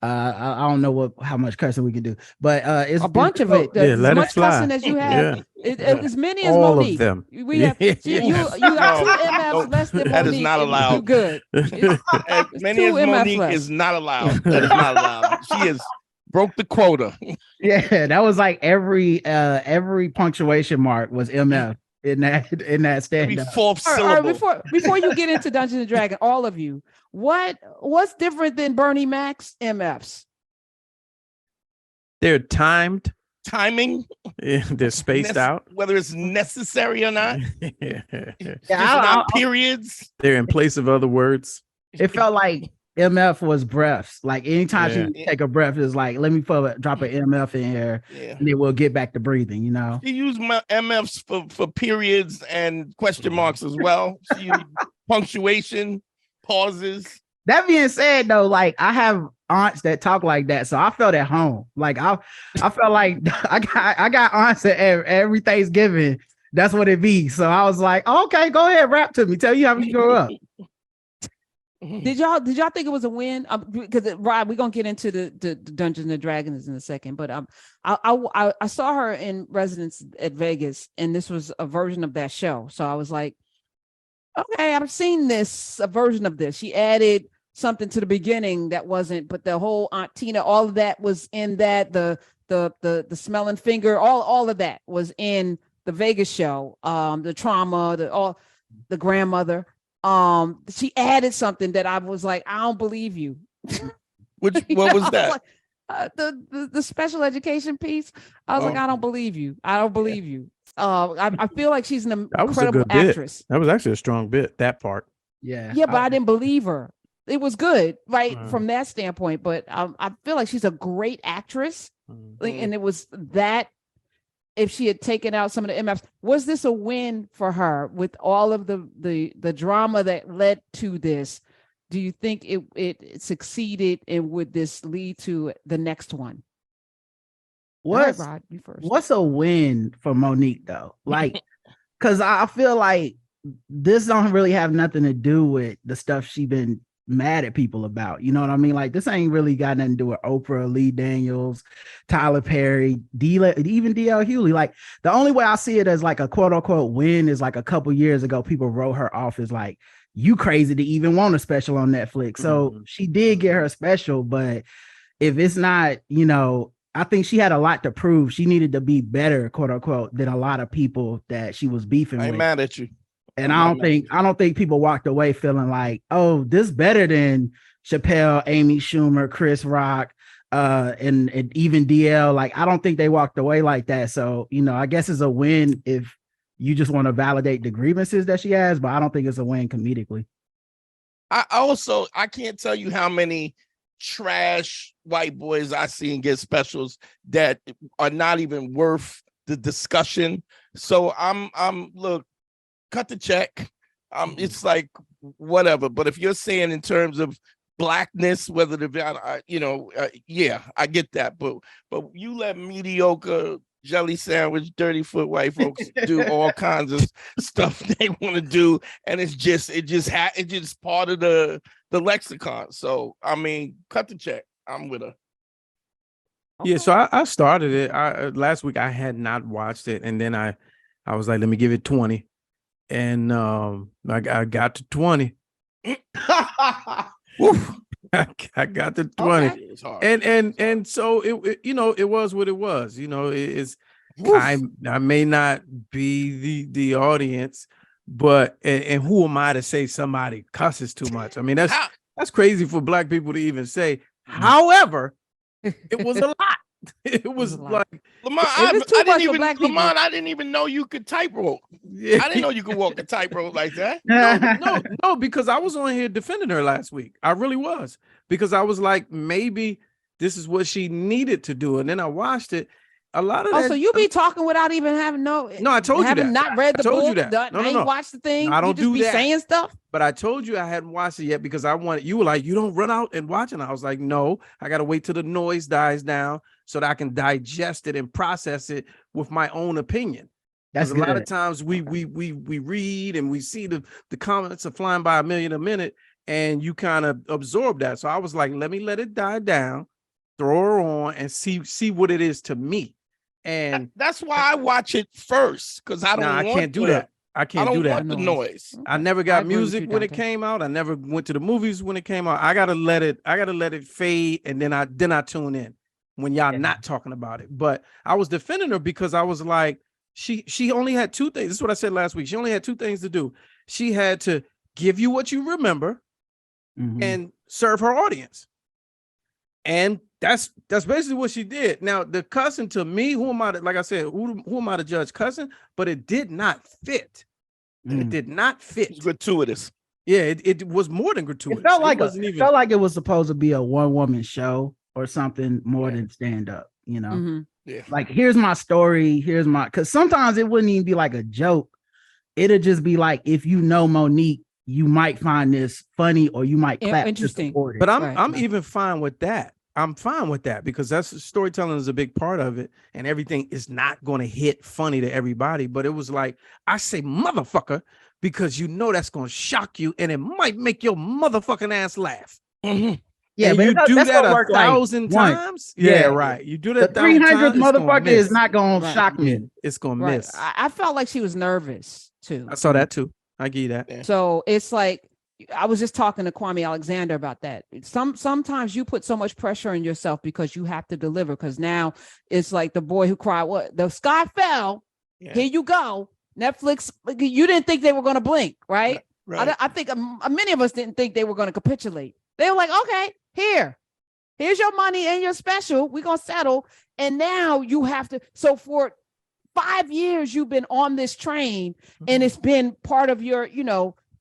I don't know how much cussing we can do, but it's a bunch of it. Yeah, As let it much cussing fly. as you have, Yeah. as many as All of Monique. them. We have you have two MFs less than that is Monique, not and you allowed. good. As It's many two as MFs Monique less. is not allowed. That is not allowed. She is broke the quota. Yeah, that was like every punctuation mark was MF in that stand Every up. fourth All right, syllable. before you get into Dungeons and Dragons, all of you, what's different than Bernie Mac's MFs? They're timed. Timing. They're spaced out. Whether it's necessary or not. Yeah, Just not periods. They're in place of other words. It felt like MF was breaths. Like anytime Yeah. she take a breath, it's like, let me drop an MF in here, and then we'll get back to breathing. You know, She used my MFs for periods and question marks as well. She used punctuation, pauses. that being said, though, like I have aunts that talk like that, so I felt at home. Like I felt like I got aunts that every Thanksgiving. That's what it be. So I was like, okay, go ahead, rap to me. Tell you how you grew up. Did y'all think it was a win? Because Rod, we're gonna get into the Dungeons and Dragons in a second, but I saw her in residence at Vegas, and this was a version of that show. So I was like, okay, I've seen a version of this. She added something to the beginning that wasn't, but the whole Aunt Tina, all of that was in that. The smelling finger, all of that was in the Vegas show. The trauma, the grandmother. She added something that I was like, I don't believe you. What was that? Like, the special education piece. I was like, I don't believe you. I don't believe you. I feel like she's an incredible actress. That was actually a strong bit, that part. Yeah, but I didn't believe her. It was good, right, from that standpoint. But I feel like she's a great actress, and it was that. If she had taken out some of the MFs, was this a win for her with all of the drama that led to this? Do you think it succeeded, and would this lead to the next one? Rod, you first. What's a win for Monique though? Like, because I feel like this don't really have nothing to do with the stuff she been mad at people about. You know what I mean? Like, this ain't really got nothing to do with Oprah, Lee Daniels, Tyler Perry, even DL Hughley. Like, the only way I see it as like a quote unquote win is like a couple years ago, people wrote her off as like, you crazy to even want a special on Netflix. So she did get her special, but if it's not, you know, I think she had a lot to prove. She needed to be better, quote unquote, than a lot of people that she was beefing with. I'm mad at you. And I don't think people walked away feeling like, oh, this better than Chappelle, Amy Schumer, Chris Rock, and even DL. Like, I don't think they walked away like that. So, you know, I guess it's a win if you just want to validate the grievances that she has, but I don't think it's a win comedically. I can't tell you how many trash white boys I seen get specials that are not even worth the discussion. So I'm look, cut the check. It's like whatever. But if you're saying in terms of blackness, whether yeah, I get that. But you let mediocre jelly sandwich, dirty foot white folks do all kinds of stuff they want to do, and it's just part of the lexicon. So I mean, cut the check. I'm with her. Yeah, so I started it. Last week I had not watched it, and then I was like, let me give it 20. And I got to 20. I got to 20. Okay. And so it you know, it was what it was. You know, I may not be the audience, but and who am I to say somebody cusses too much? I mean, that's crazy for black people to even say. However, it was a lot. It was like Lamont, I didn't even know you could tightrope. Yeah. I didn't know you could walk a tightrope like that. No, because I was on here defending her last week. I really was, because I was like, maybe this is what she needed to do, and then I watched it. A lot of that. So you be talking without even having No, I told you that. Not read the book. You that. No. Ain't watched the thing. No, I don't you just do be that. saying stuff. But I told you I hadn't watched it yet because I wanted. You were like, you don't run out and watch it. And I was like, no, I got to wait till the noise dies down so that I can digest it and process it with my own opinion. That's a lot of times we read and we see the comments are flying by a million a minute, and you kind of absorb that. So I was like, let me let it die down throw her on and see what it is to me. And that's why I watch it first, because I don't want can't do that. I can't do that. Want the noise. I never got music when it came out. I never went to the movies when it came out. I gotta let it fade, and then I tune in when y'all not talking about it. But I was defending her because I was like, she only had two things. This is what I said last week. She only had two things to do. She had to give you what you remember and serve her audience. And that's basically what she did. Now, the cussing, to me, who am I to, like I said, who am I to judge cussing? But it did not fit. It did not fit. It's gratuitous. Yeah, it was more than gratuitous. It felt like it was supposed to be a one-woman show or something more than stand-up, you know? Yeah. Like, here's my story, because sometimes it wouldn't even be like a joke. It'll just be like, if you know Monique, you might find this funny, or you might clap. Interesting. But I'm even fine with that. I'm fine with that, because that's storytelling is a big part of it, and everything is not going to hit funny to everybody. But it was like, I say motherfucker because you know that's going to shock you, and it might make your motherfucking ass laugh. Yeah, and but you do that 1,000 1,000 times. Yeah, right. You do that. The 300th motherfucker is not going to shock me. It's going to miss. I felt like she was nervous too. I saw that too. I give you that. Yeah. So it's like, I was just talking to Kwame Alexander about that. Sometimes you put so much pressure on yourself because you have to deliver. Because now it's like the boy who cried, "What? The sky fell." Yeah. Here you go. Netflix. You didn't think they were going to blink, right? Right. I think many of us didn't think they were going to capitulate. They were like, "Okay, here's your money and your special. We're gonna settle." And now you have to. So for 5 years, you've been on this train, and it's been part of your,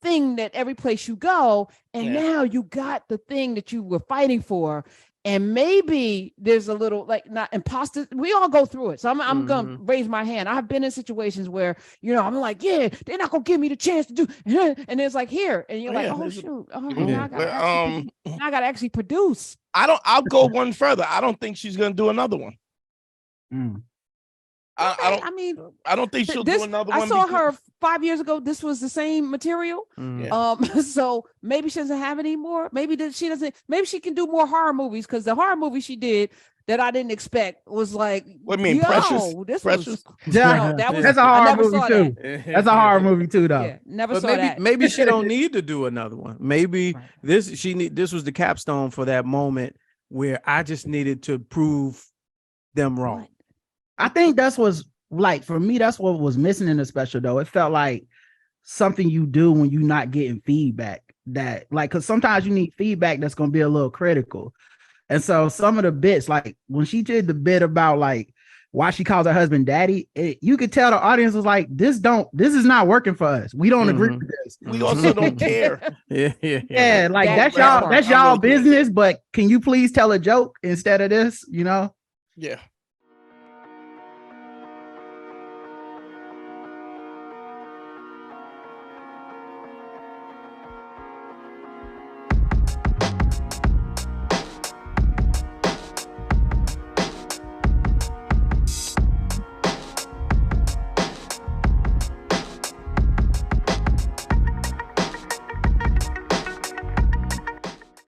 thing that every place you go, and now you got the thing that you were fighting for, and maybe there's a little like not imposter. We all go through it, so I'm gonna raise my hand. I've been in situations where I'm like, yeah, they're not gonna give me the chance to do, and it's like here, and you're like, oh shoot, now I gotta actually produce. I'll go one further. I don't think she's gonna do another one. I don't think she'll do another one. I saw her 5 years ago. This was the same material. So maybe she doesn't have it anymore. Maybe she doesn't. Maybe she can do more horror movies, because the horror movie she did that I didn't expect was like, what do you mean, Precious? That's a horror movie too. That's a horror movie too, though. Yeah, never saw that. Maybe she don't need to do another one. Maybe this was the capstone for that moment where I just needed to prove them wrong. I think that's what's like, for me, that's what was missing in the special, though. It felt like something you do when you're not getting feedback, that like, because sometimes you need feedback that's going to be a little critical. And so some of the bits, like when she did the bit about like why she calls her husband daddy, you could tell the audience was like, this is not working for us. We don't agree with this. We also don't care. Yeah. Like that's y'all business, but can you please tell a joke instead of this, Yeah.